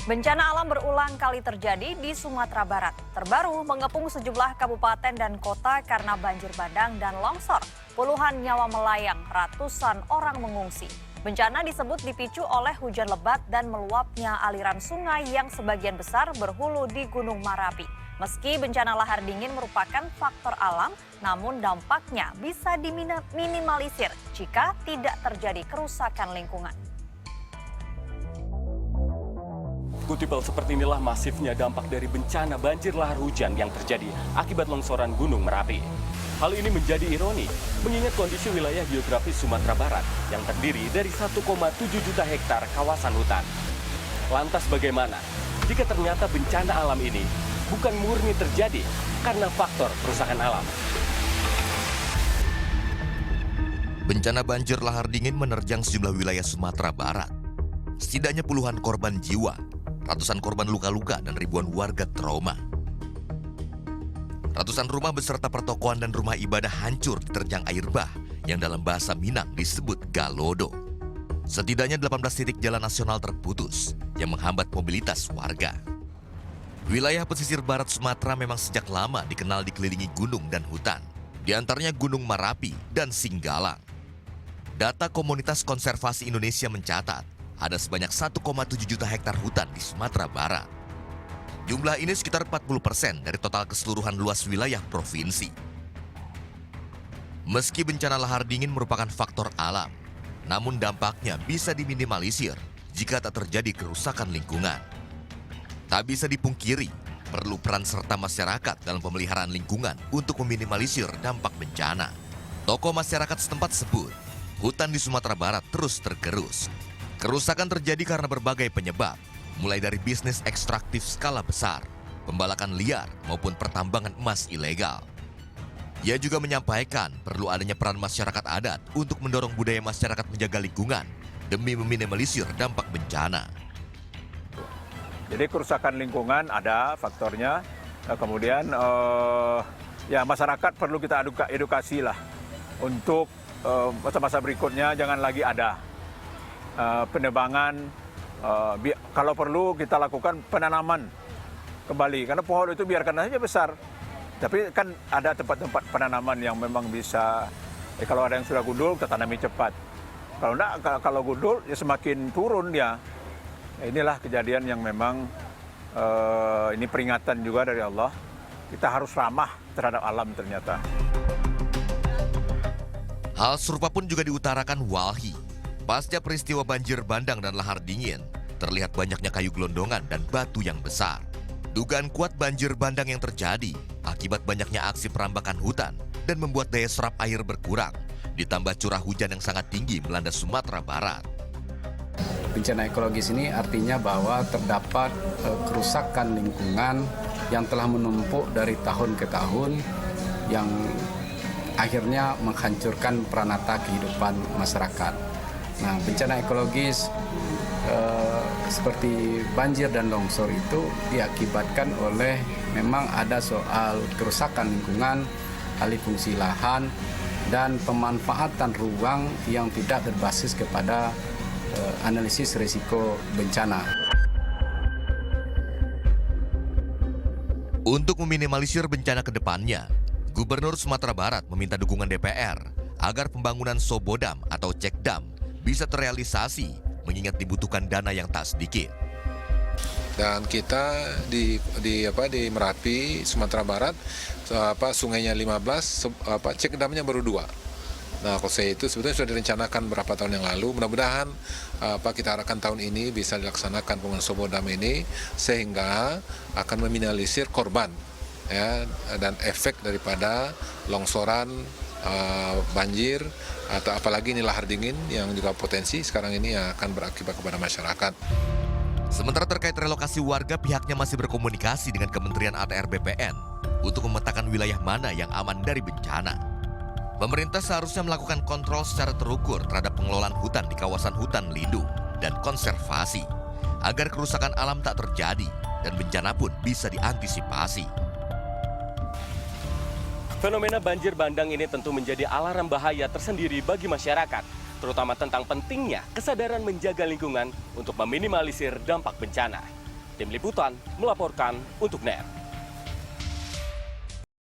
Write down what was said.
Bencana alam berulang kali terjadi di Sumatera Barat. Terbaru mengepung sejumlah kabupaten dan kota karena banjir bandang dan longsor. Puluhan nyawa melayang, ratusan orang mengungsi. Bencana disebut dipicu oleh hujan lebat dan meluapnya aliran sungai yang sebagian besar berhulu di Gunung Marapi. Meski bencana lahar dingin merupakan faktor alam, namun dampaknya bisa diminimalisir jika tidak terjadi kerusakan lingkungan. Kutipel seperti inilah masifnya dampak dari bencana banjir lahar hujan yang terjadi akibat longsoran Gunung Merapi. Hal ini menjadi ironi, mengingat kondisi wilayah geografis Sumatera Barat yang terdiri dari 1,7 juta hektar kawasan hutan. Lantas bagaimana jika ternyata bencana alam ini bukan murni terjadi karena faktor kerusakan alam? Bencana banjir lahar dingin menerjang sejumlah wilayah Sumatera Barat. Setidaknya puluhan korban jiwa, ratusan korban luka-luka, dan ribuan warga trauma. Ratusan rumah beserta pertokoan dan rumah ibadah hancur diterjang air bah yang dalam bahasa Minang disebut galodo. Setidaknya 18 titik jalan nasional terputus yang menghambat mobilitas warga. Wilayah pesisir barat Sumatera memang sejak lama dikenal dikelilingi gunung dan hutan, di antaranya Gunung Marapi dan Singgalang. Data Komunitas Konservasi Indonesia mencatat, ada sebanyak 1,7 juta hektar hutan di Sumatera Barat. Jumlah ini sekitar 40% dari total keseluruhan luas wilayah provinsi. Meski bencana lahar dingin merupakan faktor alam, namun dampaknya bisa diminimalisir jika tak terjadi kerusakan lingkungan. Tak bisa dipungkiri, perlu peran serta masyarakat dalam pemeliharaan lingkungan untuk meminimalisir dampak bencana. Tokoh masyarakat setempat sebut, hutan di Sumatera Barat terus tergerus. Kerusakan terjadi karena berbagai penyebab, mulai dari bisnis ekstraktif skala besar, pembalakan liar, maupun pertambangan emas ilegal. Ia juga menyampaikan perlu adanya peran masyarakat adat untuk mendorong budaya masyarakat menjaga lingkungan demi meminimalisir dampak bencana. Jadi kerusakan lingkungan ada faktornya, kemudian ya masyarakat perlu kita edukasi lah untuk masa-masa berikutnya jangan lagi ada penebangan, kalau perlu kita lakukan penanaman kembali. Karena pohon itu biarkan saja besar. Tapi kan ada tempat-tempat penanaman yang memang bisa, kalau ada yang sudah gundul, kita tanami cepat. Kalau enggak, kalau gundul ya semakin turun dia. Inilah kejadian yang memang, ini peringatan juga dari Allah. Kita harus ramah terhadap alam ternyata. Hal serupa pun juga diutarakan Walhi. Pasca peristiwa banjir bandang dan lahar dingin, terlihat banyaknya kayu gelondongan dan batu yang besar. Dugaan kuat banjir bandang yang terjadi akibat banyaknya aksi perambakan hutan dan membuat daya serap air berkurang, ditambah curah hujan yang sangat tinggi melanda Sumatera Barat. Bencana ekologis ini artinya bahwa terdapat kerusakan lingkungan yang telah menumpuk dari tahun ke tahun yang akhirnya menghancurkan peranata kehidupan masyarakat. Nah, bencana ekologis seperti banjir dan longsor itu diakibatkan oleh memang ada soal kerusakan lingkungan, alih fungsi lahan, dan pemanfaatan ruang yang tidak berbasis kepada analisis risiko bencana. Untuk meminimalisir bencana ke depannya, Gubernur Sumatera Barat meminta dukungan DPR agar pembangunan Sobodam atau Cekdam bisa terrealisasi, mengingat dibutuhkan dana yang tak sedikit. Dan kita di Merapi, Sumatera Barat, sungainya 15, Cekdamnya baru 2. Nah, kalau saya itu sebetulnya sudah direncanakan berapa tahun yang lalu. Mudah-mudahan kita harapkan tahun ini bisa dilaksanakan pembangunan Sobodam ini sehingga akan meminimalisir korban ya, dan efek daripada longsoran, banjir, atau apalagi ini lahar dingin yang juga potensi sekarang ini akan berakibat kepada masyarakat. Sementara terkait relokasi warga, pihaknya masih berkomunikasi dengan Kementerian ATR BPN untuk memetakan wilayah mana yang aman dari bencana. Pemerintah seharusnya melakukan kontrol secara terukur terhadap pengelolaan hutan di kawasan hutan lindung dan konservasi, agar kerusakan alam tak terjadi dan bencana pun bisa diantisipasi. Fenomena banjir bandang ini tentu menjadi alarm bahaya tersendiri bagi masyarakat, terutama tentang pentingnya kesadaran menjaga lingkungan untuk meminimalisir dampak bencana. Tim Liputan melaporkan untuk NET.